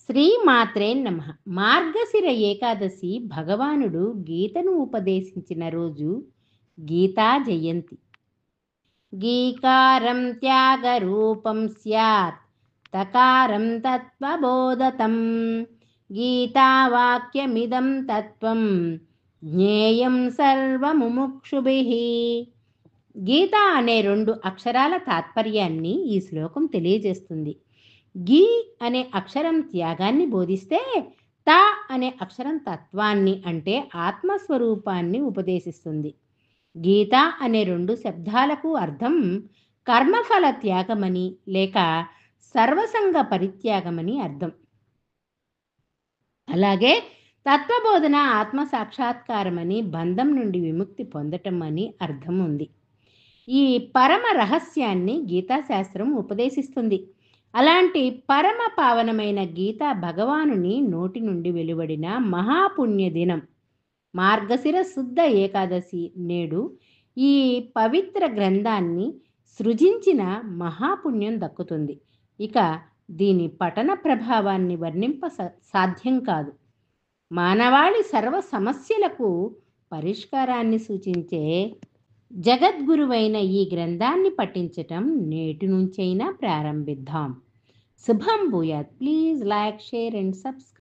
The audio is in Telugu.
శ్రీమాత్రే నమః. మార్గశిర ఏకాదశి భగవానుడు గీతను ఉపదేశించిన రోజు గీతా జయంతి. గీకారం త్యాగరూపం స్యాత్ తకారం తత్వబోధతం. గీతావాక్యమిదం తత్వం జ్ఞేయం సర్వముముక్షుభిః. గీత అనే 2 అక్షరాల తాత్పర్యాన్ని ఈ శ్లోకం తెలియజేస్తుంది. గీ అనే అక్షరం త్యాగాన్ని బోధిస్తే, తా అనే అక్షరం తత్వాన్ని అంటే ఆత్మస్వరూపాన్ని ఉపదేశిస్తుంది. గీత అనే 2 శబ్దాలకు అర్థం కర్మఫల త్యాగమని లేక సర్వసంగ పరిత్యాగమని అర్థం. అలాగే తత్వబోధన ఆత్మ సాక్షాత్కారమని, బంధం నుండి విముక్తి పొందటం అని అర్థం ఉంది. ఈ పరమ రహస్యాన్ని గీతాశాస్త్రం ఉపదేశిస్తుంది. అలాంటి పరమ పావనమైన గీత భగవానుని నోటి నుండి వెలువడిన మహాపుణ్య దినం మార్గశిర శుద్ధ ఏకాదశి. నేడు ఈ పవిత్ర గ్రంథాన్ని సృజించిన మహాపుణ్యం దక్కుతుంది. ఇక దీని పఠన ప్రభావాన్ని వర్ణింప సాధ్యం కాదు. మానవాళి సర్వ సమస్యలకు పరిష్కారాన్ని సూచించే జగద్గురువైన ఈ గ్రంథాన్ని పఠించటం నేటి నుంచైనా ప్రారంభిద్దాం. శుభం భూయాత్. Please like, share and subscribe.